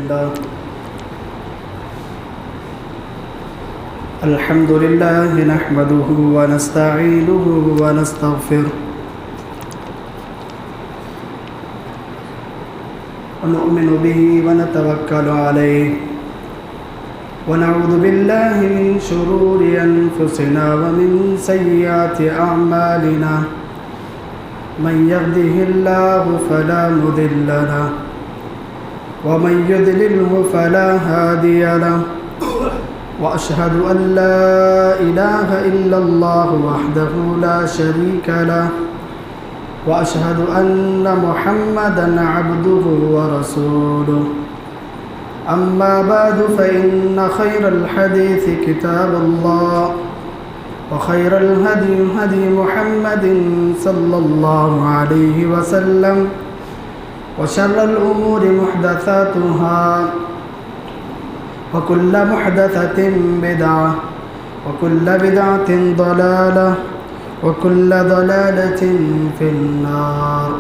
لله الحمد لله نحمده ونستعينه ونستغفره ونؤمن به ونتوكل عليه ونعوذ بالله من شرور أنفسنا ومن سيئات أعمالنا من يهده الله فلا مضل له ومن يضلله فلا هادي له وأشهد أن لا إله إلا الله وحده لا شريك له وأشهد أن محمدًا عبده ورسوله أما بعد فإن خير الحديث كتاب الله وخير الهدي هدي محمد صلى الله عليه وسلم وشر الأمور محدثاتها وكل محدثة بدعة وكل بدعة ضلالة وكل ضلالة في النار.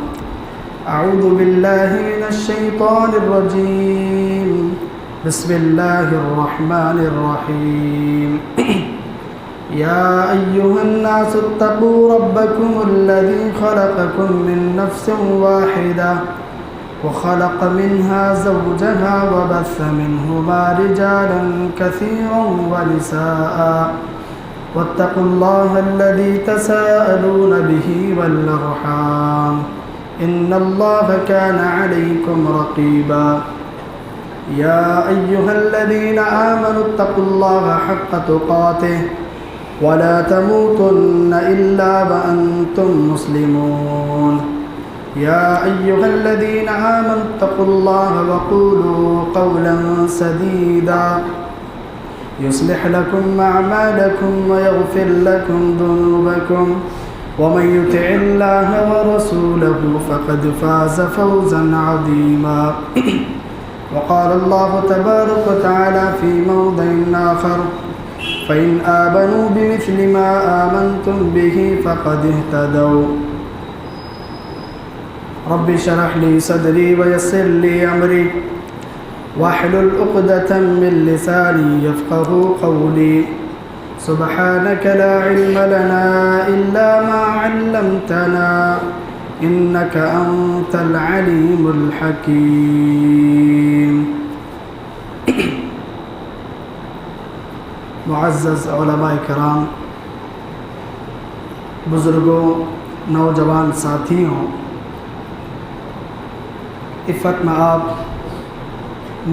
أعوذ بالله من الشيطان الرجيم. بسم الله الرحمن الرحيم. يا أيها الناس اتقوا ربكم الذي خلقكم من نفس واحدة وخلق منها زوجها وبث منهما رجالا كثيرا ونساء واتقوا الله الذي تساءلون به والأرحام إن الله كان عليكم رقيبا. يا أيها الذين آمنوا اتقوا الله حق تقاته ولا تموتن إلا وأنتم مسلمون. يا أيها الذين آمنوا اتقوا الله وقولوا قولا سديدا يصلح لكم أعمالكم ويغفر لكم ذنوبكم ومن يطع الله ورسوله فقد فاز فوزا عظيما. وقال الله تبارك وتعالى في موضع آخر فإن آمنوا بمثل ما آمنتم به فقد اهتدوا. رب اشرح لي صدري ويسر لي أمري واحلل عقدة من لساني يفقهوا قولي. سبحانك لا علم لنا إلا ما علمتنا إنك أنت العليم الحكيم. معزز علماء کرام، بزرگوں، نوجوان ساتھیوں، عفت میں آپ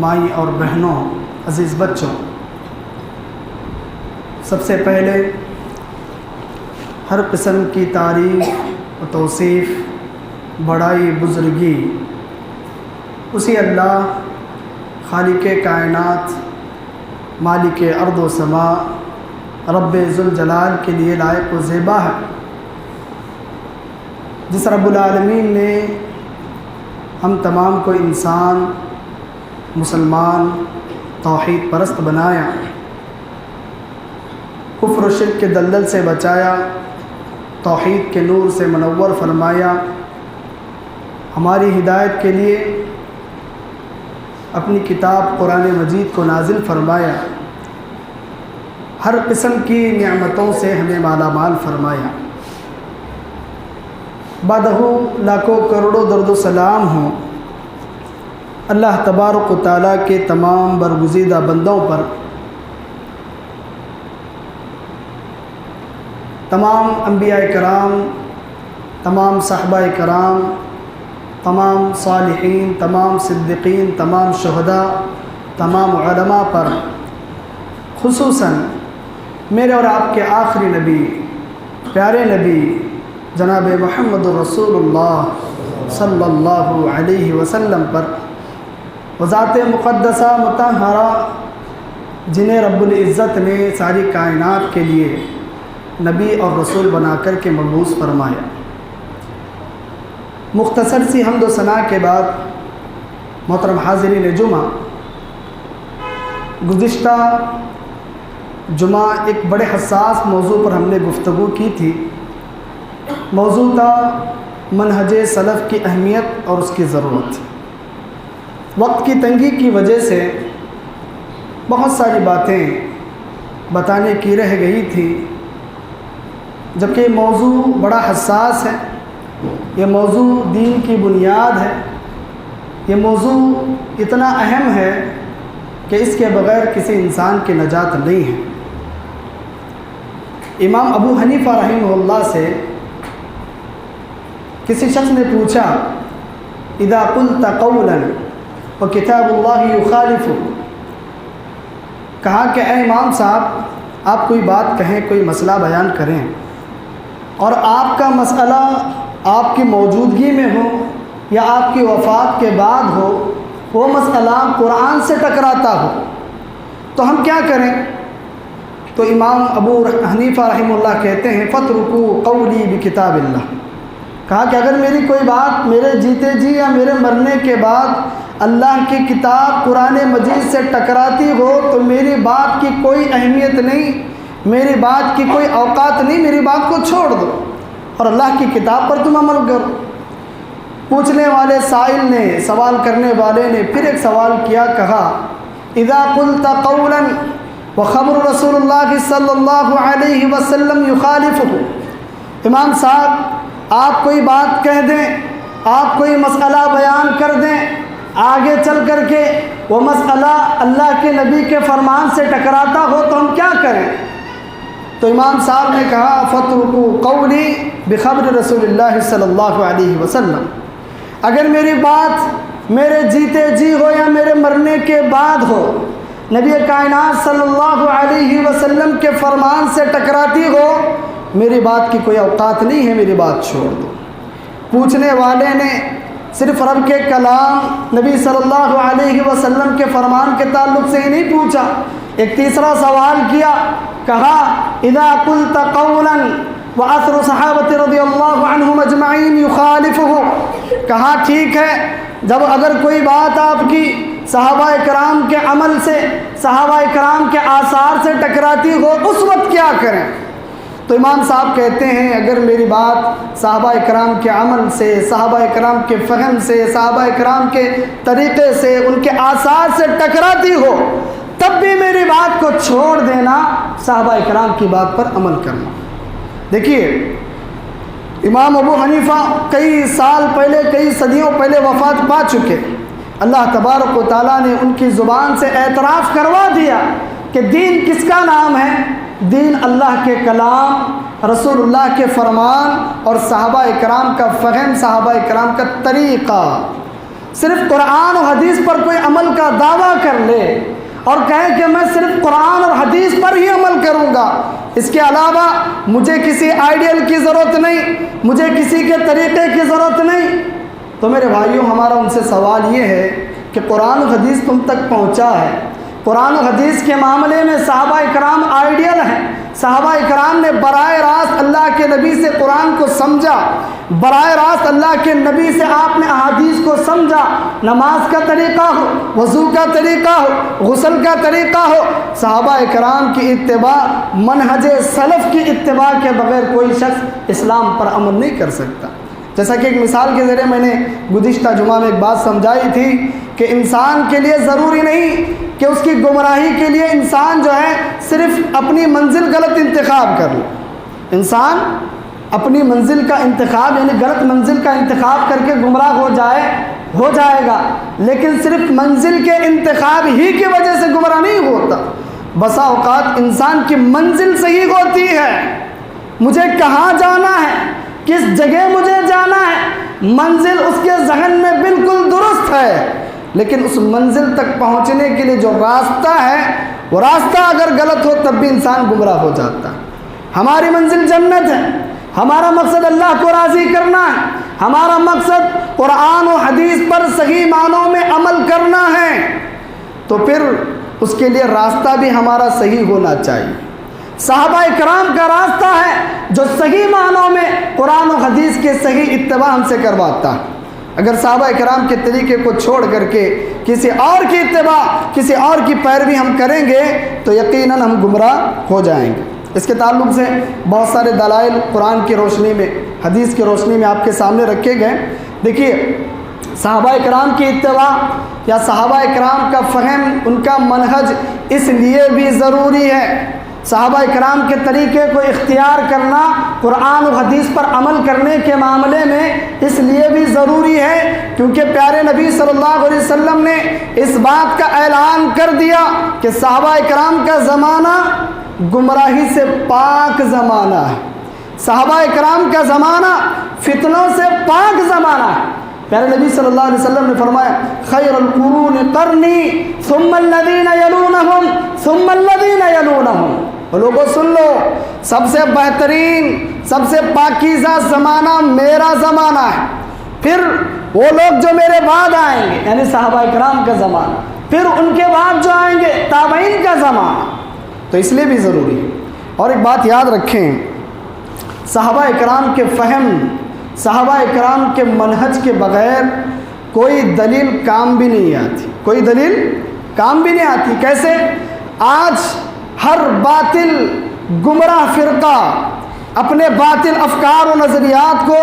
مائی اور بہنوں، عزیز بچوں، سب سے پہلے ہر قسم کی تعریف و توصیف، بڑائی، بزرگی اسی اللہ خالق کائنات، مالک ارض و سما، رب ذوالجلال کے لیے لائق و زیبا ہے، جس رب العالمین نے ہم تمام کو انسان، مسلمان، توحید پرست بنایا، کفر و شرک کے دلدل سے بچایا، توحید کے نور سے منور فرمایا، ہماری ہدایت کے لیے اپنی کتاب قرآن مجید کو نازل فرمایا، ہر قسم کی نعمتوں سے ہمیں مالا مال فرمایا۔ بعدہ لاکھوں کروڑوں درد و سلام ہوں اللہ تبارک و تعالیٰ کے تمام برگزیدہ بندوں پر، تمام انبیاء کرام، تمام صحابہ کرام، تمام صالحین، تمام صدیقین، تمام شہداء، تمام علماء پر، خصوصاً میرے اور آپ کے آخری نبی، پیارے نبی جناب محمد رسول اللہ صلی اللہ علیہ وسلم پر، وذات مقدسہ مطہرہ جنہیں رب العزت نے ساری کائنات کے لیے نبی اور رسول بنا کر کے مبعوث فرمایا۔ مختصر سی حمد و ثنا کے بعد محترم حاضرین جمعہ، گزشتہ جمعہ ایک بڑے حساس موضوع پر ہم نے گفتگو کی تھی۔ موضوع تھا منہج سلف کی اہمیت اور اس کی ضرورت۔ وقت کی تنگی کی وجہ سے بہت ساری باتیں بتانے کی رہ گئی تھی، جبکہ یہ موضوع بڑا حساس ہے، یہ موضوع دین کی بنیاد ہے، یہ موضوع اتنا اہم ہے کہ اس کے بغیر کسی انسان کی نجات نہیں ہے۔ امام ابو حنیفہ رحمہ اللہ سے کسی شخص نے پوچھا، اذا قلت قولا وکتاب اللہ یخالف، کہا کہ اے امام صاحب آپ کوئی بات کہیں، کوئی مسئلہ بیان کریں، اور آپ کا مسئلہ آپ کی موجودگی میں ہو یا آپ کی وفات کے بعد ہو، وہ مسئلہ قرآن سے ٹکراتا ہو تو ہم کیا کریں؟ تو امام ابو حنیفہ رحمہ اللہ کہتے ہیں فَاتْرُكُوا قَوْلِي بِكِتَابِ اللَّهِ، کہا کہ اگر میری کوئی بات میرے جیتے جی یا میرے مرنے کے بعد اللہ کی کتاب قرآن مجید سے ٹکراتی ہو تو میری بات کی کوئی اہمیت نہیں، میری بات کی کوئی اوقات نہیں، میری بات کو چھوڑ دو اور اللہ کی کتاب پر تم عمل کرو۔ پوچھنے والے سائل نے، سوال کرنے والے نے پھر ایک سوال کیا، کہا اذا قلت قولا وخبر رسول اللہ صلی اللہ علیہ وسلم یخالفہ، امام صاحب آپ کوئی بات کہہ دیں، آپ کوئی مسئلہ بیان کر دیں، آگے چل کر کے وہ مسئلہ اللہ کے نبی کے فرمان سے ٹکراتا ہو تو ہم کیا کریں؟ تو امام صاحب نے کہا فَاتْرُكُوا قَوْلِي بِخَبْرِ رسول اللہ صلی اللہ علیہ وسلم، اگر میری بات میرے جیتے جی ہو یا میرے مرنے کے بعد ہو، نبی کائنات صلی اللہ علیہ وسلم کے فرمان سے ٹکراتی ہو، میری بات کی کوئی اوقات نہیں ہے، میری بات چھوڑ دو۔ پوچھنے والے نے صرف رب کے کلام نبی صلی اللہ علیہ وسلم کے فرمان کے تعلق سے ہی نہیں پوچھا، ایک تیسرا سوال کیا، کہا اذا قلت قولا واثر صحابہ رضی اللہ عنہم اجمعین یخالفہ، کہا ٹھیک ہے جب اگر کوئی بات آپ کی صحابہ کرام کے عمل سے، صحابہ کرام کے آثار سے ٹکراتی ہو اس وقت کیا کریں؟ تو امام صاحب کہتے ہیں اگر میری بات صحابہ کرام کے عمل سے، صحابہ کرام کے فہم سے، صحابہ کرام کے طریقے سے، ان کے آثار سے ٹکراتی ہو تب بھی میری بات کو چھوڑ دینا، صحابہ کرام کی بات پر عمل کرنا۔ دیکھیے امام ابو حنیفہ کئی سال پہلے، کئی صدیوں پہلے وفات پا چکے، اللہ تبارک و تعالیٰ نے ان کی زبان سے اعتراف کروا دیا کہ دین کس کا نام ہے؟ دین اللہ کے کلام، رسول اللہ کے فرمان اور صحابہ کرام کا فہم، صحابہ کرام کا طریقہ۔ صرف قرآن و حدیث پر کوئی عمل کا دعویٰ کر لے اور کہے کہ میں صرف قرآن اور حدیث پر ہی عمل کروں گا، اس کے علاوہ مجھے کسی آئیڈیل کی ضرورت نہیں، مجھے کسی کے طریقے کی ضرورت نہیں، تو میرے بھائیوں ہمارا ان سے سوال یہ ہے کہ قرآن و حدیث تم تک پہنچا ہے، قرآن و حدیث کے معاملے میں صحابہ کرام آئیڈیل ہیں، صحابہ کرام نے براہ راست اللہ کے نبی سے قرآن کو سمجھا، براہ راست اللہ کے نبی سے آپ نے احادیث کو سمجھا، نماز کا طریقہ ہو، وضو کا طریقہ ہو، غسل کا طریقہ ہو، صحابہ کرام کی اتباع، منہج سلف کی اتباع کے بغیر کوئی شخص اسلام پر عمل نہیں کر سکتا۔ جیسا کہ ایک مثال کے ذریعے میں نے گزشتہ جمعہ میں ایک بات سمجھائی تھی کہ انسان کے لیے ضروری نہیں کہ اس کی گمراہی کے لیے انسان جو ہے صرف اپنی منزل غلط انتخاب کر لے، انسان اپنی منزل کا انتخاب یعنی غلط منزل کا انتخاب کر کے گمراہ ہو جائے گا، لیکن صرف منزل کے انتخاب ہی کی وجہ سے گمراہ نہیں ہوتا۔ بسا اوقات انسان کی منزل صحیح ہوتی ہے، مجھے کہاں جانا ہے، کس جگہ مجھے جانا ہے، منزل اس کے ذہن میں بالکل درست ہے، لیکن اس منزل تک پہنچنے کے لیے جو راستہ ہے وہ راستہ اگر غلط ہو تب بھی انسان گمراہ ہو جاتا ہے۔ ہماری منزل جنت ہے، ہمارا مقصد اللہ کو راضی کرنا ہے، ہمارا مقصد قرآن و حدیث پر صحیح معنوں میں عمل کرنا ہے، تو پھر اس کے لیے راستہ بھی ہمارا صحیح ہونا چاہیے۔ صحابہ کرام کا راستہ ہے جو صحیح معنوں میں قرآن و حدیث کے صحیح اتباع ہم سے کرواتا ہے۔ اگر صحابہ کرام کے طریقے کو چھوڑ کر کے کسی اور کی اتباع، کسی اور کی پیروی ہم کریں گے تو یقیناً ہم گمراہ ہو جائیں گے۔ اس کے تعلق سے بہت سارے دلائل قرآن کی روشنی میں، حدیث کی روشنی میں آپ کے سامنے رکھے گئے۔ دیکھیے صحابہ کرام کی اتباع یا صحابہ کرام کا فہم، ان کا منہج اس لیے بھی ضروری ہے، صحابہ کرام کے طریقے کو اختیار کرنا قرآن و حدیث پر عمل کرنے کے معاملے میں اس لیے بھی ضروری ہے کیونکہ پیارے نبی صلی اللہ علیہ وسلم نے اس بات کا اعلان کر دیا کہ صحابہ کرام کا زمانہ گمراہی سے پاک زمانہ ہے، صحابہ کرام کا زمانہ فتنوں سے پاک زمانہ ہے۔ پیارے نبی صلی اللہ علیہ وسلم نے فرمایا خیر القرون قرنی ثم الذین یلونہم ثم الذین یلونہم، لوگوں سن لو، سب سے بہترین سب سے پاکیزہ زمانہ میرا زمانہ ہے، پھر وہ لوگ جو میرے بعد آئیں گے یعنی صحابہ کرام کا زمانہ، پھر ان کے بعد جو آئیں گے تابعین کا زمانہ، تو اس لیے بھی ضروری ہے۔ اور ایک بات یاد رکھیں، صحابہ کرام کے فہم، صحابہ کرام کے منہج کے بغیر کوئی دلیل کام بھی نہیں آتی، کوئی دلیل کام بھی نہیں آتی۔ کیسے؟ آج ہر باطل گمراہ فرقہ اپنے باطل افکار و نظریات کو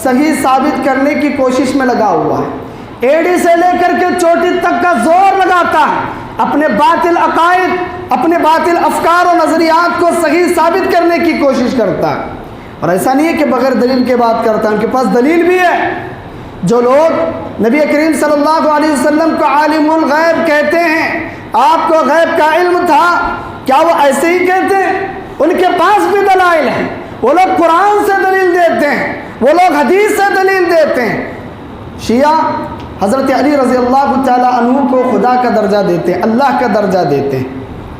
صحیح ثابت کرنے کی کوشش میں لگا ہوا ہے، ایڑی سے لے کر کے چوٹی تک کا زور لگاتا ہے، اپنے باطل عقائد، اپنے باطل افکار و نظریات کو صحیح ثابت کرنے کی کوشش کرتا ہے، اور ایسا نہیں ہے کہ بغیر دلیل کے بات کرتا ہے، ان کے پاس دلیل بھی ہے۔ جو لوگ نبی کریم صلی اللہ علیہ وسلم کو عالم الغیب کہتے ہیں، آپ کو غیب کا علم تھا، کیا وہ ایسے ہی کہتے ہیں؟ ان کے پاس بھی دلائل ہیں، وہ لوگ قرآن سے دلیل دیتے ہیں، وہ لوگ حدیث سے دلیل دیتے ہیں۔ شیعہ حضرت علی رضی اللہ تعالیٰ عنہ کو خدا کا درجہ دیتے ہیں، اللہ کا درجہ دیتے ہیں،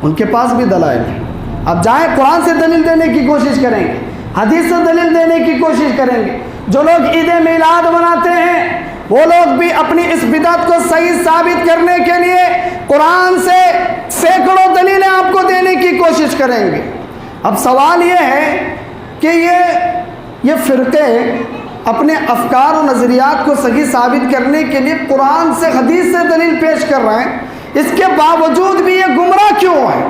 ان کے پاس بھی دلائل ہیں۔ اب جائیں قرآن سے دلیل دینے کی کوشش کریں گے، حدیث سے دلیل دینے کی کوشش کریں گے۔ جو لوگ عید میلاد مناتے ہیں وہ لوگ بھی اپنی اس بدعت کو صحیح ثابت کرنے کے لیے قرآن سے سینکڑوں دلیلیں آپ کو دینے کی کوشش کریں گے۔ اب سوال یہ ہے کہ یہ فرقے اپنے افکار و نظریات کو صحیح ثابت کرنے کے لیے قرآن سے حدیث سے دلیل پیش کر رہے ہیں، اس کے باوجود بھی یہ گمراہ کیوں ہیں؟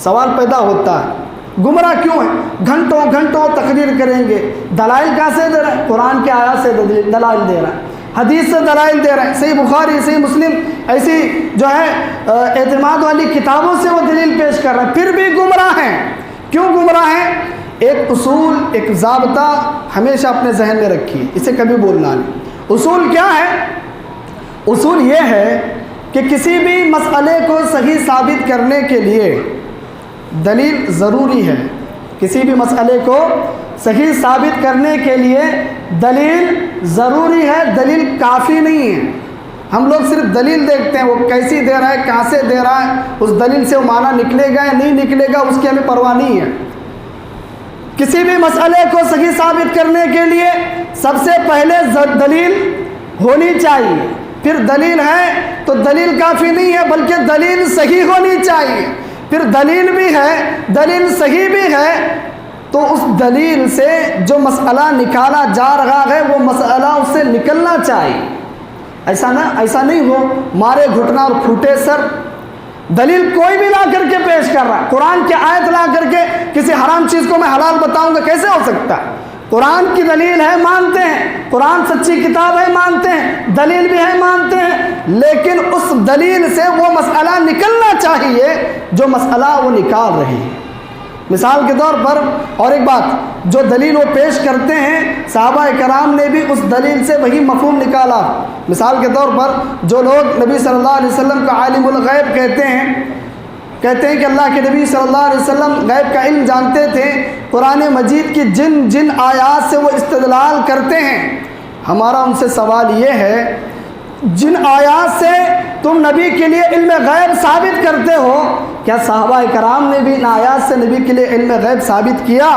سوال پیدا ہوتا ہے، گمراہ کیوں ہیں؟ گھنٹوں گھنٹوں تقریر کریں گے، دلائل کہاں سے دے رہے ہیں؟ قرآن کے آیات سے دلائل دے رہے ہیں، حدیث سے دلائل دے رہے ہیں، صحیح بخاری، صحیح مسلم، ایسی جو ہے اعتماد والی کتابوں سے وہ دلیل پیش کر رہے ہیں، پھر بھی گمراہ ہیں۔ کیوں گمراہ ہیں؟ ایک اصول، ایک ضابطہ ہمیشہ اپنے ذہن میں رکھیے، اسے کبھی بولنا نہیں۔ اصول کیا ہے؟ اصول یہ ہے کہ کسی بھی مسئلے کو صحیح ثابت کرنے کے لیے دلیل ضروری ہے، کسی بھی مسئلے کو صحیح ثابت کرنے کے لیے دلیل ضروری ہے، دلیل کافی نہیں ہے۔ ہم لوگ صرف دلیل دیکھتے ہیں، وہ کیسی دے رہا ہے، کہاں سے دے رہا ہے، اس دلیل سے وہ معنی نکلے گا یا نہیں نکلے گا اس کی ہمیں پرواہ نہیں ہے۔ کسی بھی مسئلے کو صحیح ثابت کرنے کے لیے سب سے پہلے دلیل ہونی چاہیے، پھر دلیل ہے تو دلیل کافی نہیں ہے بلکہ دلیل صحیح ہونی چاہیے، پھر دلیل بھی ہے، دلیل صحیح بھی ہے، تو اس دلیل سے جو مسئلہ نکالا جا رہا ہے وہ مسئلہ اس سے نکلنا چاہیے۔ ایسا نہیں ہو مارے گھٹنا اور پھوٹے سر، دلیل کوئی بھی لا کر کے پیش کر رہا ہے، قرآن کی آیت لا کر کے کسی حرام چیز کو میں حلال بتاؤں گا، کیسے ہو سکتا ہے؟ قرآن کی دلیل ہے، مانتے ہیں، قرآن سچی کتاب ہے، مانتے ہیں، دلیل بھی ہے، مانتے ہیں، لیکن اس دلیل سے وہ مسئلہ نکلنا چاہیے جو مسئلہ وہ نکال رہی ہے۔ مثال کے طور پر اور ایک بات، جو دلیل وہ پیش کرتے ہیں صحابہ کرام نے بھی اس دلیل سے وہی مفہوم نکالا۔ مثال کے طور پر جو لوگ نبی صلی اللہ علیہ وسلم کو عالم الغیب کہتے ہیں کہ اللہ کے نبی صلی اللہ علیہ وسلم غیب کا علم جانتے تھے، قرآن مجید کی جن آیات سے وہ استدلال کرتے ہیں، ہمارا ان سے سوال یہ ہے جن آیات سے تم نبی کے لیے علم غیب ثابت کرتے ہو، کیا صحابہ کرام نے بھی ان آیات سے نبی کے لیے علم غیب ثابت کیا؟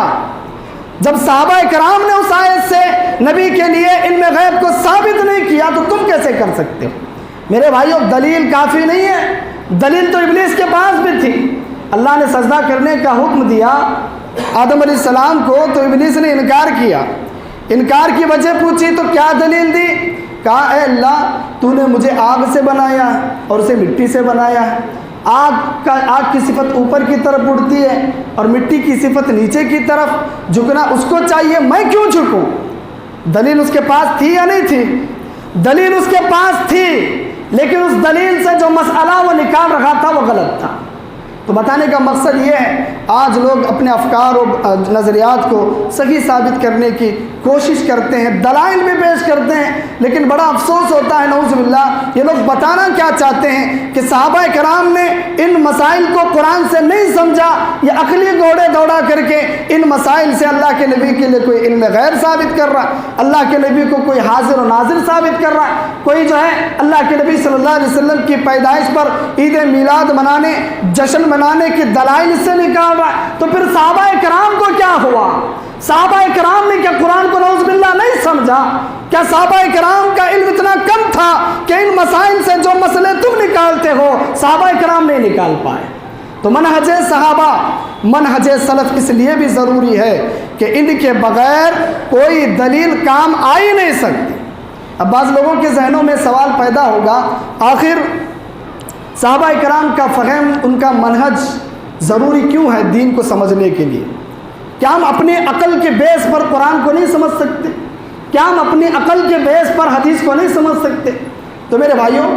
جب صحابہ کرام نے اس آیت سے نبی کے لیے علم غیب کو ثابت نہیں کیا تو تم کیسے کر سکتے ہو؟ میرے بھائیو، دلیل کافی نہیں ہے، دلیل تو ابلیس کے پاس بھی تھی۔ اللہ نے سجدہ کرنے کا حکم دیا آدم علیہ السلام کو تو ابلیس نے انکار کیا، انکار کی وجہ پوچھی تو کیا دلیل دی؟ کہا اے اللہ تو نے مجھے آگ سے بنایا ہے اور اسے مٹی سے بنایا ہے، آگ کی صفت اوپر کی طرف اڑتی ہے اور مٹی کی صفت نیچے کی طرف، جھکنا اس کو چاہیے، میں کیوں جھکوں؟ دلیل اس کے پاس تھی یا نہیں تھی؟ دلیل اس کے پاس تھی، لیکن اس دلیل سے جو مسئلہ وہ نکال رہا تھا وہ غلط تھا۔ تو بتانے کا مقصد یہ ہے، آج لوگ اپنے افکار و نظریات کو صحیح ثابت کرنے کی کوشش کرتے ہیں، دلائل بھی پیش کرتے ہیں، لیکن بڑا افسوس ہوتا ہے نعوذ باللہ، یہ لوگ بتانا کیا چاہتے ہیں کہ صحابہ کرام نے ان مسائل کو قرآن سے نہیں سمجھا، یہ عقلی گھوڑے دوڑا کر کے ان مسائل سے اللہ کے نبی کے لیے کوئی علم غیب ثابت کر رہا، اللہ کے نبی کو کوئی حاضر و ناظر ثابت کر رہا، کوئی جو ہے اللہ کے نبی صلی اللہ علیہ وسلم کی پیدائش پر عید میلاد منانے، جشن منانے کی دلائل اس سے نکال رہا ہے۔ تو پھر صحابہ کرام کو کیا ہوا؟ صحابہ کرام نے کیا قرآن کو نعوذ باللہ نہیں سمجھا؟ کیا صحابہ کرام کا علم اتنا کم تھا کہ ان مسائل سے جو مسئلے تم نکالتے ہو صحابہ کرام نہیں نکال پائے؟ تو منہج صحابہ، منہج سلف اس لیے بھی ضروری ہے کہ ان کے بغیر کوئی دلیل کام آ ہی نہیں سکتی۔ اب بعض لوگوں کے ذہنوں میں سوال پیدا ہوگا، آخر صحابہ کرام کا فہم، ان کا منہج ضروری کیوں ہے دین کو سمجھنے کے لیے؟ کیا ہم اپنی عقل کے بیس پر قرآن کو نہیں سمجھ سکتے؟ کیا ہم اپنی عقل کے بیس پر حدیث کو نہیں سمجھ سکتے؟ تو میرے بھائیوں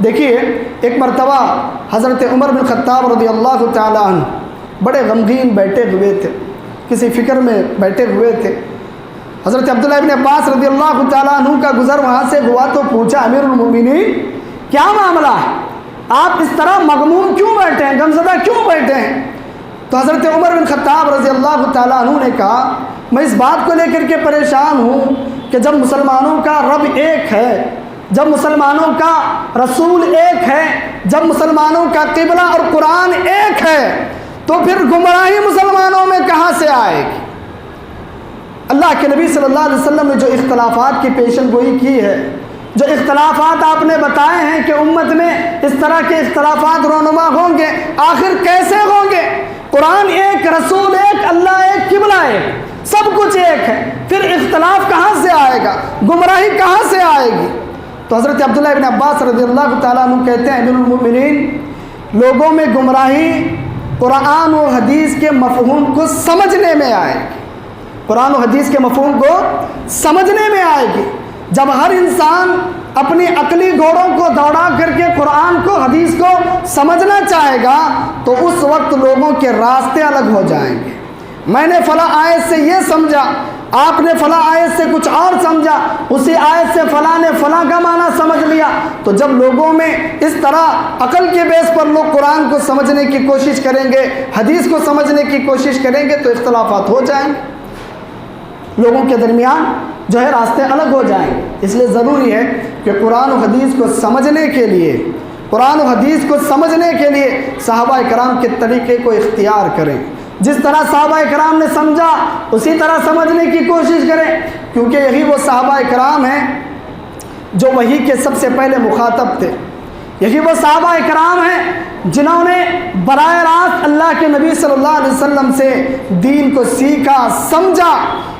دیکھیے، ایک مرتبہ حضرت عمر بن خطاب رضی اللہ تعالی عنہ بڑے غمگین بیٹھے ہوئے تھے، کسی فکر میں بیٹھے ہوئے تھے۔ حضرت عبداللہ بن عباس رضی اللہ تعالی عنہ کا گزر وہاں سے ہوا تو پوچھا، امیر المومنین کیا معاملہ ہے؟ آپ اس طرح مغموم کیوں بیٹھے ہیں، غمزدہ کیوں بیٹھے ہیں؟ تو حضرت عمر بن خطاب رضی اللہ تعالیٰ عنہ نے کہا، میں اس بات کو لے کر کے پریشان ہوں کہ جب مسلمانوں کا رب ایک ہے، جب مسلمانوں کا رسول ایک ہے، جب مسلمانوں کا قبلہ اور قرآن ایک ہے، تو پھر گمراہی مسلمانوں میں کہاں سے آئے گی؟ اللہ کے نبی صلی اللہ علیہ وسلم نے جو اختلافات کی پیشن گوئی کی ہے، جو اختلافات آپ نے بتائے ہیں کہ امت میں اس طرح کے اختلافات رونما ہوں گے، آخر کیسے ہوں گے؟ قرآن ایک، رسول ایک، اللہ ایک، قبلہ ایک، سب کچھ ایک ہے، پھر اختلاف کہاں سے آئے گا؟ گمراہی کہاں سے آئے گی؟ تو حضرت عبداللہ ابن عباس رضی اللہ تعالیٰ عنہ کہتے ہیں، امیر المؤمنین، لوگوں میں گمراہی قرآن و حدیث کے مفہوم کو سمجھنے میں آئے گی، قرآن و حدیث کے مفہوم کو سمجھنے میں آئے گی۔ جب ہر انسان اپنی عقلی گھوڑوں کو دوڑا کر کے قرآن کو، حدیث کو سمجھنا چاہے گا تو اس وقت لوگوں کے راستے الگ ہو جائیں گے۔ میں نے فلاں آیت سے یہ سمجھا، آپ نے فلاں آیت سے کچھ اور سمجھا، اسی آیت سے فلاں نے فلاں کا معنی سمجھ لیا۔ تو جب لوگوں میں اس طرح عقل کے بیس پر لوگ قرآن کو سمجھنے کی کوشش کریں گے، حدیث کو سمجھنے کی کوشش کریں گے، تو اختلافات ہو جائیں گے، لوگوں کے درمیان جو ہے راستے الگ ہو جائیں گے۔ اس لیے ضروری ہے کہ قرآن و حدیث کو سمجھنے کے لیے، قرآن و حدیث کو سمجھنے کے لیے صحابہ کرام کے طریقے کو اختیار کریں، جس طرح صحابہ کرام نے سمجھا اسی طرح سمجھنے کی کوشش کریں، کیونکہ یہی وہ صحابہ کرام ہیں جو وحی کے سب سے پہلے مخاطب تھے، یہی وہ صحابہ کرام ہیں جنہوں نے براہ راست اللہ کے نبی صلی اللہ علیہ وسلم سے دین کو سیکھا، سمجھا،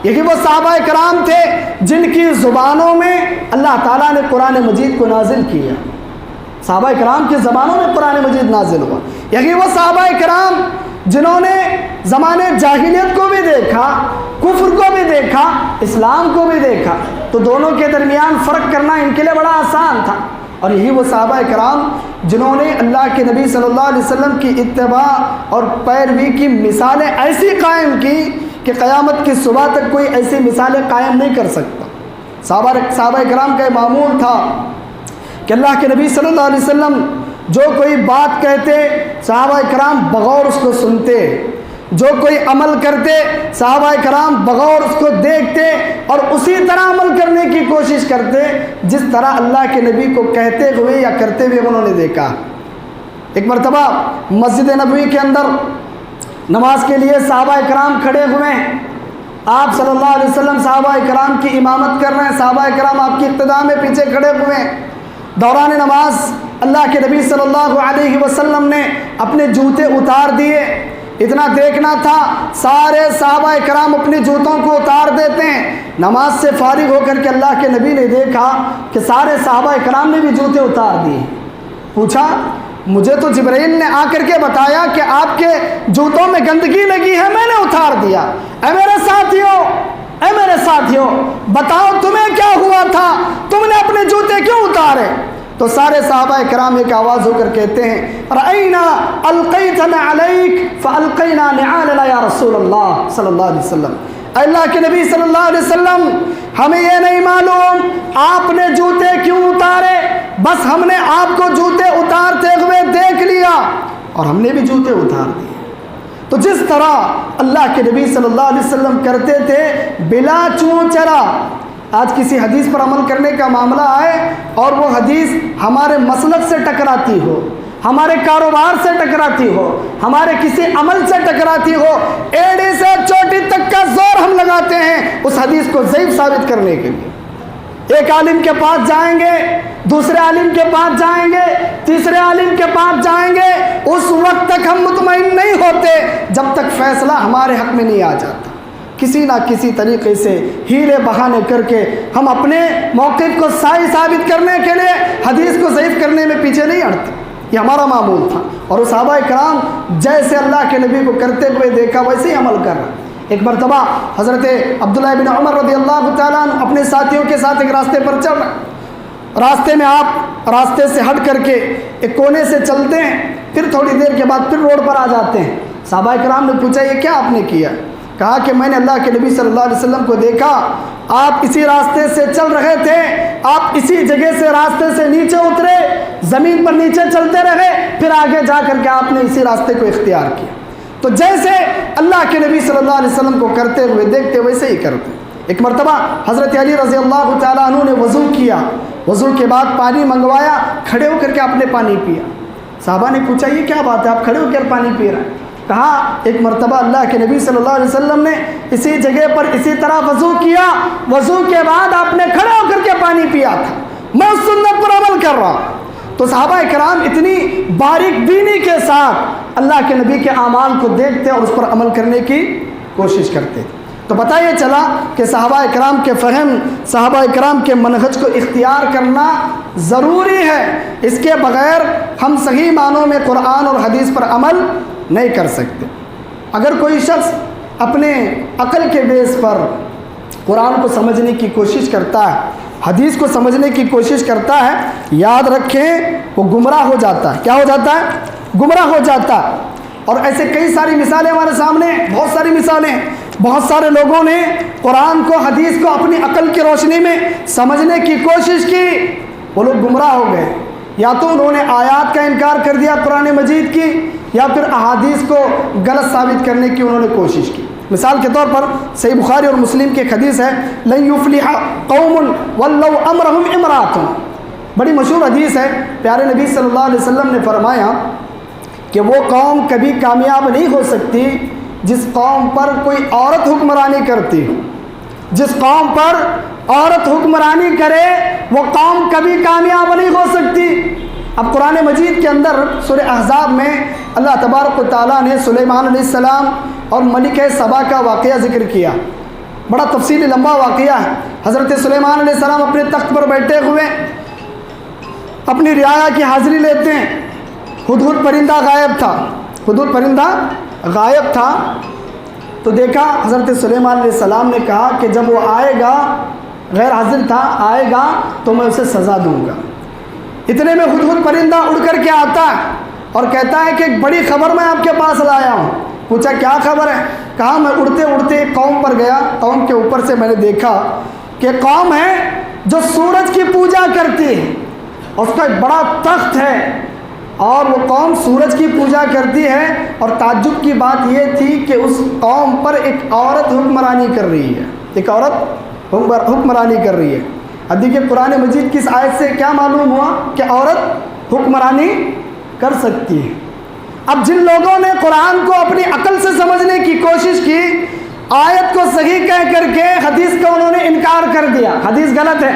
یہی وہ صحابہ کرام تھے جن کی زبانوں میں اللہ تعالیٰ نے قرآن مجید کو نازل کیا، صحابہ کرام کی زبانوں میں قرآن مجید نازل ہوا، یہی وہ صحابہ کرام جنہوں نے زمانے جاہلیت کو بھی دیکھا، کفر کو بھی دیکھا، اسلام کو بھی دیکھا، تو دونوں کے درمیان فرق کرنا ان کے لیے بڑا آسان تھا۔ اور یہی وہ صحابہ کرام جنہوں نے اللہ کے نبی صلی اللہ علیہ وسلم کی اتباع اور پیروی کی مثالیں ایسی قائم کی کہ قیامت کی صبح تک کوئی ایسی مثالیں قائم نہیں کر سکتا۔ صحابہ کرام کا یہ معمول تھا کہ اللہ کے نبی صلی اللہ علیہ وسلم جو کوئی بات کہتے، صحابہ کرام بغور اس کو سنتے، جو کوئی عمل کرتے صحابہ کرام بغور اس کو دیکھتے اور اسی طرح عمل کرنے کی کوشش کرتے جس طرح اللہ کے نبی کو کہتے ہوئے یا کرتے ہوئے انہوں نے دیکھا۔ ایک مرتبہ مسجد نبوی کے اندر نماز کے لیے صحابہ کرام کھڑے ہوئے ہیں، آپ صلی اللہ علیہ وسلم صحابہ کرام کی امامت کر رہے ہیں، صحابہ کرام آپ کی اقتداء میں پیچھے کھڑے ہوئے ہیں۔ دوران نماز اللہ کے نبی صلی اللہ علیہ وسلم نے اپنے جوتے اتار دیے، اتنا دیکھنا تھا سارے صحابہ کرام اپنے جوتوں کو اتار دیتے ہیں۔ نماز سے فارغ ہو کر کے اللہ کے نبی نے دیکھا کہ سارے صحابہ کرام نے بھی جوتے اتار دیے، پوچھا مجھے تو جبرائیل نے آ کر کے بتایا کہ آپ کے جوتوں میں گندگی لگی ہے، میں نے اتار دیا۔ اے میرے ساتھیوں، اے میرے ساتھیوں بتاؤ تمہیں کیا ہوا تھا، تم نے اپنے جوتے کیوں اتارے؟ تو سارے صحابہ کرام ایک آواز ہو کر کہتے ہیں رأینا القیتنا علیک فالقینا نعالنا یا رسول اللہ صلی اللہ علیہ وسلم، اے اللہ کے نبی صلی اللہ علیہ وسلم ہمیں یہ نہیں معلوم آپ نے جوتے کیوں اتارے، بس ہم نے آپ کو جوتے اتارتے ہوئے دیکھ لیا اور ہم نے بھی جوتے اتار دیے۔ تو جس طرح اللہ کے نبی صلی اللہ علیہ وسلم کرتے تھے بلا چون چرا، آج کسی حدیث پر عمل کرنے کا معاملہ آئے اور وہ حدیث ہمارے مسلک سے ٹکراتی ہو، ہمارے کاروبار سے ٹکراتی ہو، ہمارے کسی عمل سے ٹکراتی ہو، ایڑی سے چوٹی تک کا زور ہم لگاتے ہیں اس حدیث کو ضعیف ثابت کرنے کے لیے۔ ایک عالم کے پاس جائیں گے، دوسرے عالم کے پاس جائیں گے، تیسرے عالم کے پاس جائیں گے، اس وقت تک ہم مطمئن نہیں ہوتے جب تک فیصلہ ہمارے حق میں نہیں آ جاتا۔ کسی نہ کسی طریقے سے ہیلے بہانے کر کے ہم اپنے موقف کو صحیح ثابت کرنے کے لیے حدیث کو ضعیف کرنے میں پیچھے نہیں ہٹتے، یہ ہمارا معمول تھا، اور وہ صحابہ کرام جیسے اللہ کے نبی کو کرتے ہوئے دیکھا ویسے ہی عمل کر رہے۔ ایک مرتبہ حضرت عبداللہ بن عمر رضی اللہ تعالیٰ عنہ اپنے ساتھیوں کے ساتھ ایک راستے پر چل رہے، راستے میں آپ راستے سے ہٹ کر کے ایک کونے سے چلتے ہیں، پھر تھوڑی دیر کے بعد پھر روڈ پر آ جاتے ہیں۔ صحابہ کرام نے پوچھا یہ کیا آپ نے کیا؟ کہا کہ میں نے اللہ کے نبی صلی اللہ علیہ وسلم کو دیکھا، آپ اسی راستے سے چل رہے تھے، آپ اسی جگہ سے راستے سے نیچے اترے، زمین پر نیچے چلتے رہے، پھر آگے جا کر کے آپ نے اسی راستے کو اختیار کیا۔ تو جیسے اللہ کے نبی صلی اللہ علیہ وسلم کو کرتے ہوئے دیکھتے ویسے ہی کرتے۔ ایک مرتبہ حضرت علی رضی اللہ تعالیٰ عنہ نے وضو کیا، وضو کے بعد پانی منگوایا، کھڑے ہو کر کے آپ نے پانی پیا۔ صحابہ نے پوچھا یہ کیا بات ہے، آپ کھڑے ہو کر پانی پی رہے ہیں؟ کہا ایک مرتبہ اللہ کے نبی صلی اللہ علیہ وسلم نے اسی جگہ پر اسی طرح وضو کیا، وضو کے بعد آپ نے کھڑے ہو کر کے پانی پیا تھا، میں اس سنت پر عمل کر رہا ہوں۔ تو صحابہ کرام اتنی باریک بینی کے ساتھ اللہ کے نبی کے اعمال کو دیکھتے اور اس پر عمل کرنے کی کوشش کرتے۔ تو پتہ یہ چلا کہ صحابہ کرام کے فہم، صحابہ کرام کے منہج کو اختیار کرنا ضروری ہے، اس کے بغیر ہم صحیح معنوں میں قرآن اور حدیث پر عمل نہیں کر سکتے۔ اگر کوئی شخص اپنے عقل کے بیس پر قرآن کو سمجھنے کی کوشش کرتا ہے، حدیث کو سمجھنے کی کوشش کرتا ہے، یاد رکھیں وہ گمراہ ہو جاتا ہے۔ کیا ہو جاتا ہے؟ گمراہ ہو جاتا ہے۔ اور ایسے کئی ساری مثالیں ہمارے سامنے، بہت ساری مثالیں، بہت سارے لوگوں نے قرآن کو حدیث کو اپنی عقل کی روشنی میں سمجھنے کی کوشش کی، وہ لوگ گمراہ ہو گئے۔ یا تو انہوں نے آیات کا انکار کر دیا قرآن مجید کی، یا پھر احادیث کو غلط ثابت کرنے کی انہوں نے کوشش کی۔ مثال کے طور پر صحیح بخاری اور مسلم کی ایک حدیث ہے لن یفلح قوم ولو امرهم امرأة، بڑی مشہور حدیث ہے۔ پیارے نبی صلی اللہ علیہ وسلم نے فرمایا کہ وہ قوم کبھی کامیاب نہیں ہو سکتی جس قوم پر کوئی عورت حکمرانی کرتی ہو، جس قوم پر عورت حکمرانی کرے وہ قوم کبھی کامیاب نہیں ہو سکتی۔ اب قرآن مجید کے اندر سورہ احزاب میں اللہ تبارک و تعالیٰ نے سلیمان علیہ السلام اور ملکہ سبا کا واقعہ ذکر کیا، بڑا تفصیلی لمبا واقعہ ہے۔ حضرت سلیمان علیہ السلام اپنے تخت پر بیٹھے ہوئے اپنی رعایا کی حاضری لیتے ہیں، ہدہد پرندہ غائب تھا، ہدہد پرندہ غائب تھا۔ تو دیکھا حضرت سلیمان علیہ السلام نے کہا کہ جب وہ آئے گا، غیر حاضر تھا، آئے گا تو میں اسے سزا دوں گا۔ اتنے میں ہدہد پرندہ اڑ کر کے آتا ہے اور کہتا ہے کہ ایک بڑی خبر میں آپ کے پاس لایا ہوں۔ پوچھا کیا خبر ہے؟ کہا میں اڑتے اڑتے ایک قوم پر گیا، قوم کے اوپر سے میں نے دیکھا کہ قوم ہے جو سورج کی پوجا کرتی ہے، اس کا ایک بڑا تخت ہے اور وہ قوم سورج کی پوجا کرتی ہے، اور تعجب کی بات یہ تھی کہ اس قوم پر ایک عورت حکمرانی کر رہی ہے، ایک عورت حکمرانی کر رہی ہے۔ اب دیکھیے قرآن مجید کی اس آیت سے کیا معلوم ہوا کہ عورت حکمرانی کر سکتی ہے۔ اب جن لوگوں نے قرآن کو اپنی عقل سے سمجھنے کی کوشش کی، آیت کو صحیح کہہ کر کے حدیث کا انہوں نے انکار کر دیا، حدیث غلط ہے،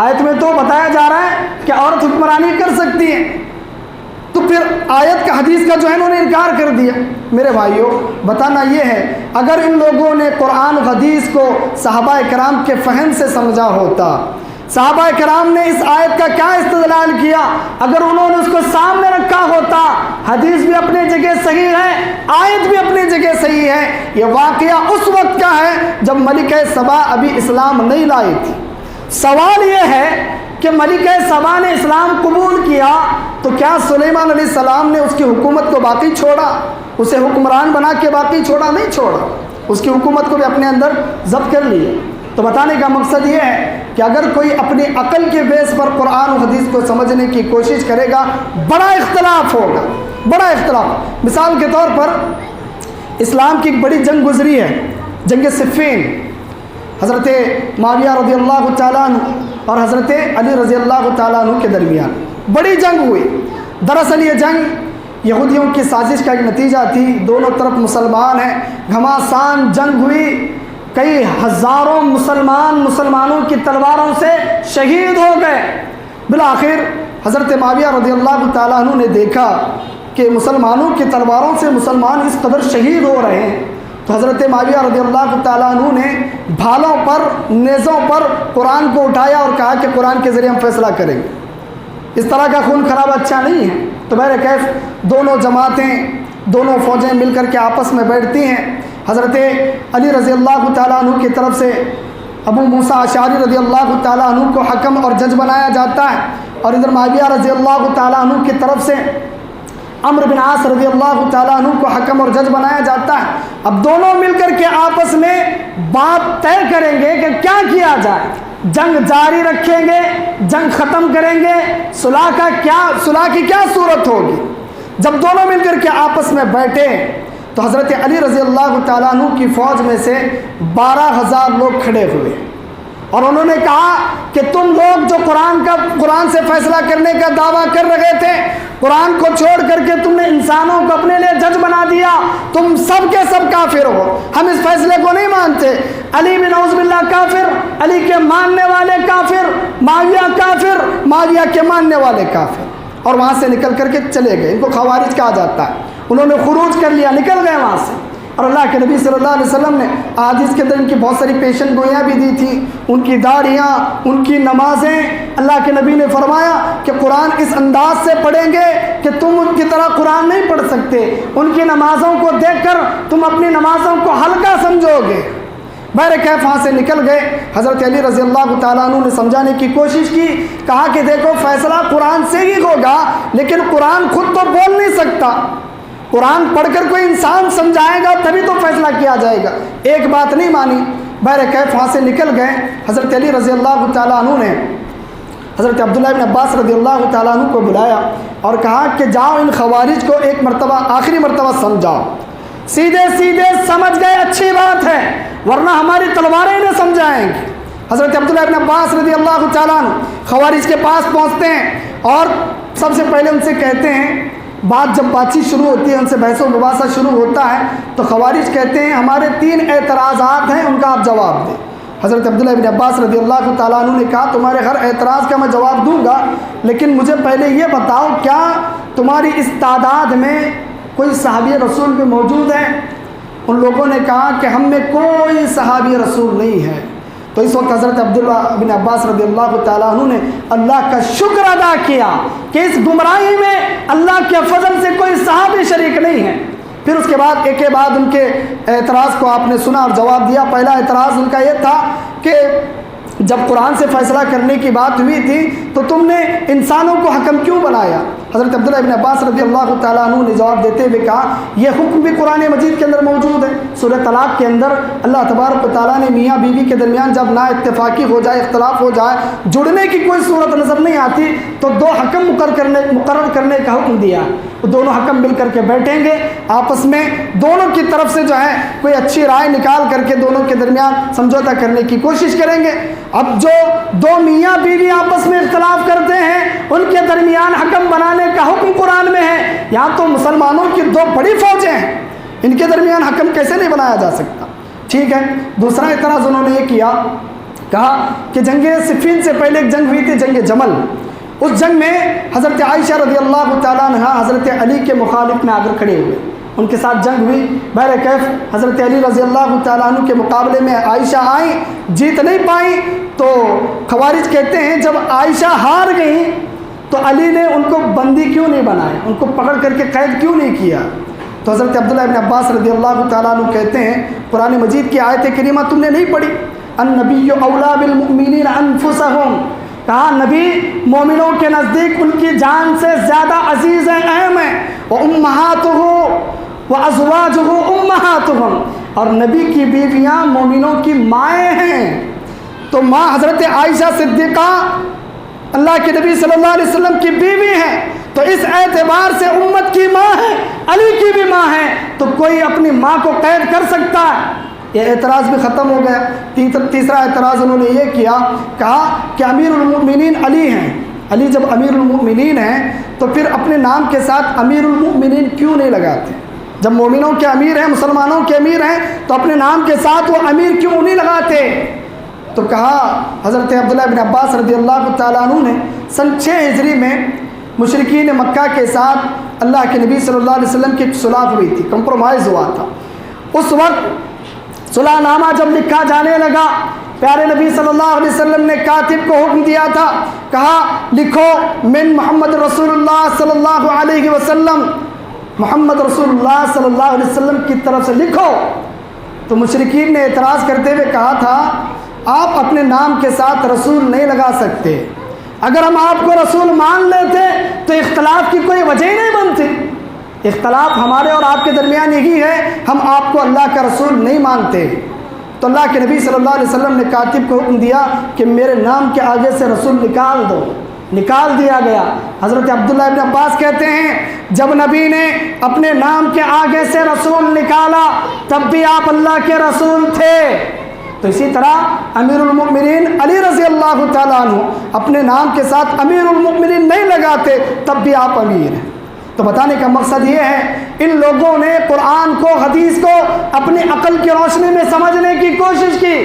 آیت میں تو بتایا جا رہا ہے کہ عورت حکمرانی کر سکتی ہے، تو پھر آیت کا حدیث کا جو ہے انہوں نے انکار کر دیا۔ میرے بھائیوں بتانا یہ ہے، اگر ان لوگوں نے قرآن حدیث کو صحابہ کرام کے فہم سے سمجھا ہوتا، صحابہ کرام نے اس آیت کا کیا استدلال کیا، اگر انہوں نے اس کو سامنے رکھا ہوتا، حدیث بھی اپنی جگہ صحیح ہے، آیت بھی اپنی جگہ صحیح ہے۔ یہ واقعہ اس وقت کا ہے جب ملکہ سبا ابھی اسلام نہیں لائی تھی۔ سوال یہ ہے کہ ملکہ سبا نے اسلام قبول کیا تو کیا سلیمان علیہ السلام نے اس کی حکومت کو باقی چھوڑا؟ اسے حکمران بنا کے باقی چھوڑا؟ نہیں چھوڑا، اس کی حکومت کو بھی اپنے اندر ضبط کر لیا۔ تو بتانے کا مقصد یہ ہے کہ اگر کوئی اپنی عقل کے بیس پر قرآن و حدیث کو سمجھنے کی کوشش کرے گا، بڑا اختلاف ہوگا، بڑا اختلاف۔ مثال کے طور پر اسلام کی ایک بڑی جنگ گزری ہے، جنگ صفین، حضرت معاویہ رضی اللہ تعالیٰ عنہ اور حضرت علی رضی اللہ تعالیٰ عنہ کے درمیان بڑی جنگ ہوئی۔ دراصل یہ جنگ یہودیوں کی سازش کا ایک نتیجہ تھی۔ دونوں طرف مسلمان ہیں، گھماسان جنگ ہوئی، کئی ہزاروں مسلمانوں کی تلواروں سے شہید ہو گئے۔ بالآخر حضرت معاویہ رضی اللہ تعالیٰ عنہ نے دیکھا کہ مسلمانوں کی تلواروں سے مسلمان اس قدر شہید ہو رہے ہیں، تو حضرت معاویہ رضی اللہ تعالیٰ عنہ نے بھالوں پر، نیزوں پر قرآن کو اٹھایا اور کہا کہ قرآن کے ذریعے ہم فیصلہ کریں گے۔ اس طرح کا خون خراب اچھا نہیں ہے۔ تو بہرکیف دونوں جماعتیں، دونوں فوجیں مل کر کے آپس میں بیٹھتی ہیں۔ حضرت علی رضی اللہ تعالیٰ عنہ کی طرف سے ابو موسیٰ اشعری رضی اللہ تعالیٰ عنہ کو حکم اور جج بنایا جاتا ہے، اور ادھر معاویہ رضی اللہ تعالیٰ عنہ کی طرف سے عمرو بن عاص رضی اللہ تعالیٰ عنہ کو حکم اور جج بنایا جاتا ہے۔ اب دونوں مل کر کے آپس میں بات طے کریں گے کہ کیا کیا جائے، جنگ جاری رکھیں گے، جنگ ختم کریں گے، صلح کی کیا صورت ہوگی۔ جب دونوں مل کر کے آپس میں بیٹھے تو حضرت علی رضی اللہ تعالیٰ عنہ کی فوج میں سے 12,000 لوگ کھڑے ہوئے اور انہوں نے کہا کہ تم لوگ جو قرآن سے فیصلہ کرنے کا دعویٰ کر رہے تھے، قرآن کو چھوڑ کر کے تم نے انسانوں کو اپنے لیے جج بنا دیا، تم سب کے سب کافر ہو، ہم اس فیصلے کو نہیں مانتے۔ علی بن نعوذ باللہ کافر، علی کے ماننے والے کافر، معاویہ کافر، معاویہ کے ماننے والے کافر، اور وہاں سے نکل کر کے چلے گئے۔ ان کو خوارج کہا جاتا ہے۔ انہوں نے خروج کر لیا، نکل گئے وہاں سے، اور اللہ کے نبی صلی اللہ علیہ وسلم نے احادیث کے اندر ان کی بہت ساری پیشن گوئیاں بھی دی تھیں، ان کی داڑھیاں، ان کی نمازیں۔ اللہ کے نبی نے فرمایا کہ قرآن اس انداز سے پڑھیں گے کہ تم ان کی طرح قرآن نہیں پڑھ سکتے، ان کی نمازوں کو دیکھ کر تم اپنی نمازوں کو ہلکا سمجھو گے۔ بہرکیف وہاں سے نکل گئے۔ حضرت علی رضی اللہ تعالیٰ عنہ نے سمجھانے کی کوشش کی، کہا کہ دیکھو فیصلہ قرآن سے ہی ہوگا، لیکن قرآن خود تو بول نہیں سکتا، قرآن پڑھ کر کوئی انسان سمجھائے گا تبھی تو فیصلہ کیا جائے گا۔ ایک بات نہیں مانی، بہرکیف وہاں سے نکل گئے۔ حضرت علی رضی اللہ تعالیٰ عنہ نے حضرت عبداللہ بن عباس رضی اللہ تعالیٰ عنہ کو بلایا اور کہا کہ جاؤ ان خوارج کو ایک مرتبہ، آخری مرتبہ سمجھاؤ۔ سیدھے سیدھے سمجھ گئے، اچھی بات ہے، ورنہ ہماری تلواریں نہ سمجھائیں گے۔ حضرت عبداللہ بن عباس رضی اللہ تعالیٰ عنہ خوارج کے پاس پہنچتے ہیں اور سب سے پہلے ان سے کہتے ہیں، جب بات چیت شروع ہوتی ہے، ان سے بحث و مباحثہ شروع ہوتا ہے، تو خوارج کہتے ہیں ہمارے 3 اعتراضات ہیں، ان کا آپ جواب دیں۔ حضرت عبداللہ بن عباس رضی اللہ تعالیٰ عنہ نے کہا تمہارے ہر اعتراض کا میں جواب دوں گا، لیکن مجھے پہلے یہ بتاؤ کیا تمہاری اس تعداد میں کوئی صحابی رسول بھی موجود ہے؟ ان لوگوں نے کہا کہ ہم میں کوئی صحابی رسول نہیں ہے۔ تو اس وقت حضرت عبداللہ بن عباس رضی اللہ تعالیٰ عنہ نے اللہ کا شکر ادا کیا کہ اس گمراہی میں اللہ کے فضل سے کوئی صحابی شریک نہیں ہے۔ پھر اس کے بعد ایک کے بعد ان کے اعتراض کو آپ نے سنا اور جواب دیا۔ پہلا اعتراض ان کا یہ تھا کہ جب قرآن سے فیصلہ کرنے کی بات ہوئی تھی تو تم نے انسانوں کو حکم کیوں بنایا؟ حضرت عبداللہ بن عباس رضی اللہ تعالیٰ عنہ نے جواب دیتے ہوئے کہا یہ حکم بھی قرآن مجید کے اندر موجود ہے۔ سورہ طلاق کے اندر اللہ تبارک و تعالیٰ نے میاں بیوی کے درمیان جب نا اتفاقی ہو جائے، اختلاف ہو جائے، جڑنے کی کوئی صورت نظر نہیں آتی تو 2 حکم مقرر کرنے کا حکم دیا۔ دونوں حکم مل کر کے بیٹھیں گے، آپس میں دونوں کی طرف سے جو ہے کوئی اچھی رائے نکال کر کے دونوں کے درمیان سمجھوتا کرنے کی کوشش کریں گے۔ اب جو 2 میاں بیوی آپس میں اختلاف کرتے ہیں ان کے درمیان حکم بنانے کا حکم قرآن میں ہے۔ یہاں تو مسلمانوں کی 2 بڑی فوجیں ہیں، ان کے درمیان حکم کیسے نہیں بنایا جا سکتا؟ ٹھیک ہے۔ دوسرا اعتراض انہوں نے یہ کیا، کہا کہ جنگ صفین سے پہلے ایک جنگ ہوئی تھی، جنگ جمل۔ اس جنگ میں حضرت عائشہ رضی اللہ تعالیٰ عنہ حضرت علی کے مخالف میں آ کر کھڑے ہوئے، ان کے ساتھ جنگ ہوئی۔ بہرکیف حضرت علی رضی اللہ تعالیٰ عنہ کے مقابلے میں عائشہ آئیں، جیت نہیں پائیں، تو خوارج کہتے ہیں جب عائشہ ہار گئیں تو علی نے ان کو بندی کیوں نہیں بنائے، ان کو پکڑ کر کے قید کیوں نہیں کیا؟ تو حضرت عبداللہ ابن عباس رضی اللہ تعالیٰ عنہ کہتے ہیں قرآن مجید کی آیت کریمہ تم نے نہیں پڑھی؟ النبی اولیٰ بالمؤمنین انفسہم، کہا نبی مومنوں کے نزدیک ان کی جان سے زیادہ عزیز ہیں، اہم ہیں، وَأُمَّهَاتُهُ وَأَزْوَاجُهُ أُمَّهَاتُهُمْ، اور نبی کی بیویاں مومنوں کی مائیں ہیں۔ تو ماں حضرت عائشہ صدیقہ اللہ کے نبی صلی اللہ علیہ وسلم کی بیوی ہیں، تو اس اعتبار سے امت کی ماں ہے، علی کی بھی ماں ہے، تو کوئی اپنی ماں کو قید کر سکتا ہے؟ یہ اعتراض بھی ختم ہو گیا۔ تیسرا اعتراض انہوں نے یہ کیا، کہا کہ امیر المؤمنین علی ہیں، علی جب امیر المؤمنین ہیں تو پھر اپنے نام کے ساتھ امیر المؤمنین کیوں نہیں لگاتے؟ جب مومنوں کے امیر ہیں، مسلمانوں کے امیر ہیں، تو اپنے نام کے ساتھ وہ امیر کیوں نہیں لگاتے؟ تو کہا حضرت عبداللہ بن عباس رضی اللہ تعالیٰ عنہ نے سن 6 ہجری میں مشرکین مکہ کے ساتھ اللہ کے نبی صلی اللہ علیہ وسلم کی ایک صلح ہوئی تھی، کمپرومائز ہوا تھا۔ اس وقت صلح نامہ جب لکھا جانے لگا، پیارے نبی صلی اللہ علیہ وسلم نے کاتب کو حکم دیا تھا، کہا لکھو من محمد رسول اللہ صلی اللہ علیہ وسلم، محمد رسول اللہ صلی اللہ علیہ وسلم کی طرف سے لکھو۔ تو مشرکین نے اعتراض کرتے ہوئے کہا تھا آپ اپنے نام کے ساتھ رسول نہیں لگا سکتے، اگر ہم آپ کو رسول مان لیتے تو اختلاف کی کوئی وجہ ہی نہیں بنتی، اختلاف ہمارے اور آپ کے درمیان یہی ہے، ہم آپ کو اللہ کا رسول نہیں مانتے۔ تو اللہ کے نبی صلی اللہ علیہ وسلم نے کاتب کو حکم دیا کہ میرے نام کے آگے سے رسول نکال دو، نکال دیا گیا۔ حضرت عبداللہ ابن عباس کہتے ہیں جب نبی نے اپنے نام کے آگے سے رسول نکالا تب بھی آپ اللہ کے رسول تھے۔ تو اسی طرح امیر المؤمنین علی رضی اللہ تعالیٰ عنہ اپنے نام کے ساتھ امیر المؤمنین نہیں لگاتے تب بھی آپ امیر ہیں۔ تو بتانے کا مقصد یہ ہے ان لوگوں نے قرآن کو، حدیث کو اپنی عقل کی روشنی میں سمجھنے کی کوشش کی،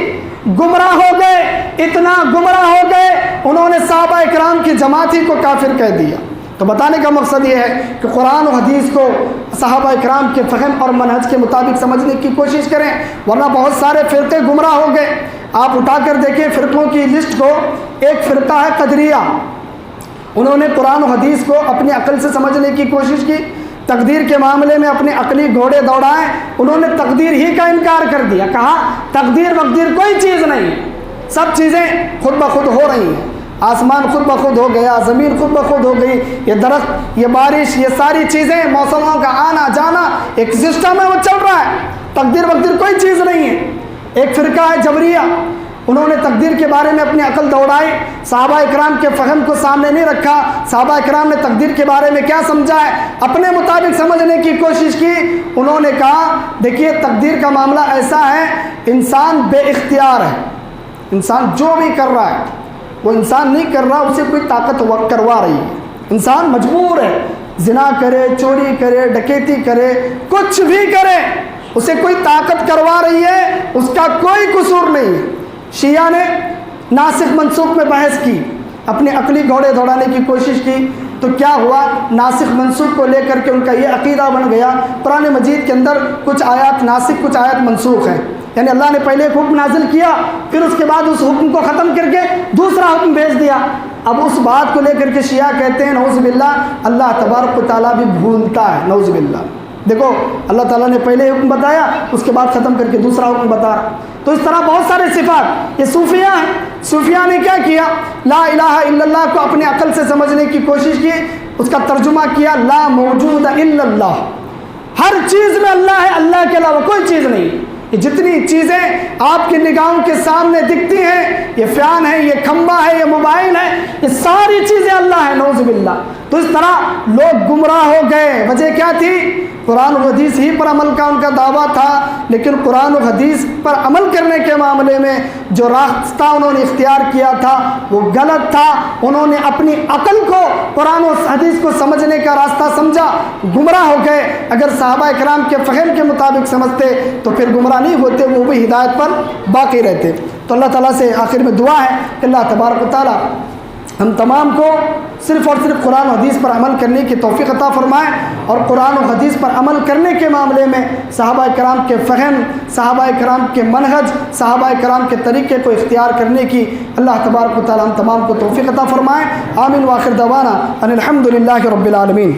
گمراہ ہو گئے، اتنا گمراہ ہو گئے انہوں نے صحابہ اکرام کی جماعت ہی کو کافر کہہ دیا۔ تو بتانے کا مقصد یہ ہے کہ قرآن و حدیث کو صحابہ اکرام کے فہم اور منہج کے مطابق سمجھنے کی کوشش کریں، ورنہ بہت سارے فرقے گمراہ ہو گئے۔ آپ اٹھا کر دیکھیں فرقوں کی لسٹ کو، ایک فرقہ ہے قدریہ، انہوں نے قرآن و حدیث کو اپنی عقل سے سمجھنے کی کوشش کی، تقدیر کے معاملے میں اپنے عقلی گھوڑے دوڑائے، انہوں نے تقدیر ہی کا انکار کر دیا، کہا تقدیر وقدیر کوئی چیز نہیں، سب چیزیں خود بخود ہو رہی ہیں، آسمان خود بخود ہو گیا، زمین خود بخود ہو گئی، یہ درخت، یہ بارش، یہ ساری چیزیں، موسموں کا آنا جانا ایک سسٹم ہے وہ چل رہا ہے، تقدیر وقدیر کوئی چیز نہیں ہے۔ ایک فرقہ ہے جبریہ، انہوں نے تقدیر کے بارے میں اپنی عقل دوڑائی، صحابہ اکرام کے فہم کو سامنے نہیں رکھا، صحابہ اکرام نے تقدیر کے بارے میں کیا سمجھا ہے اپنے مطابق سمجھنے کی کوشش کی۔ انہوں نے کہا دیکھیے تقدیر کا معاملہ ایسا ہے، انسان بے اختیار ہے، انسان جو بھی کر رہا ہے وہ انسان نہیں کر رہا، اسے کوئی طاقت کروا رہی ہے، انسان مجبور ہے، زنا کرے، چوری کرے، ڈکیتی کرے، کچھ بھی کرے، اسے کوئی طاقت کروا رہی ہے، اس کا کوئی قصور نہیں ہے۔ شیعہ نے ناسخ منسوخ میں بحث کی، اپنے عقلی گھوڑے دوڑانے کی کوشش کی، تو کیا ہوا، ناسخ منسوخ کو لے کر کے ان کا یہ عقیدہ بن گیا قرآن مجید کے اندر کچھ آیات ناسخ کچھ آیات منسوخ ہیں، یعنی اللہ نے پہلے ایک حکم نازل کیا، پھر اس کے بعد اس حکم کو ختم کر کے دوسرا حکم بھیج دیا۔ اب اس بات کو لے کر کے شیعہ کہتے ہیں نعوذ باللہ اللہ تبارک و تعالیٰ بھی بھولتا ہے، نعوذ باللہ۔ دیکھو اللہ تعالیٰ نے پہلے حکم بتایا، اس کے بعد ختم کر کے دوسرا حکم بتا رہا۔ تو اس طرح بہت سارے صفات، یہ صوفیہ ہیں، صوفیہ نے کیا کیا، لا الہ الا اللہ کو اپنے عقل سے سمجھنے کی کوشش کی، اس کا ترجمہ کیا لا موجود الا اللہ، ہر چیز میں اللہ ہے، اللہ کے علاوہ کوئی چیز نہیں۔ یہ جتنی چیزیں آپ کی نگاہوں کے سامنے دکھتی ہیں، یہ فین ہے، یہ کھمبا ہے، یہ موبائل ہے، یہ ساری چیزیں اللہ ہے، نعوذ باللہ۔ تو اس طرح لوگ گمراہ ہو گئے، وجہ کیا تھی، قرآن و حدیث ہی پر عمل کا ان کا دعویٰ تھا، لیکن قرآن و حدیث پر عمل کرنے کے معاملے میں جو راستہ انہوں نے اختیار کیا تھا وہ غلط تھا، انہوں نے اپنی عقل کو قرآن و حدیث کو سمجھنے کا راستہ سمجھا، گمراہ ہو گئے۔ اگر صحابہ اکرام کے فہم کے مطابق سمجھتے تو پھر گمراہ نہیں ہوتے، وہ بھی ہدایت پر باقی رہتے۔ تو اللہ تعالیٰ سے آخر میں دعا ہے کہ اللہ تبارک و تعالیٰ ہم تمام کو صرف اور صرف قرآن و حدیث پر عمل کرنے کی توفیق عطا فرمائیں، اور قرآن و حدیث پر عمل کرنے کے معاملے میں صحابہ کرام کے فہم، صحابہ کرام کے منہج، صحابہ کرام کے طریقے کو اختیار کرنے کی اللہ تبارک و تعالی ہم تمام کو توفیق عطا فرمائیں۔ آمین، وآخر دعوانا ان الحمد للہ رب العالمین۔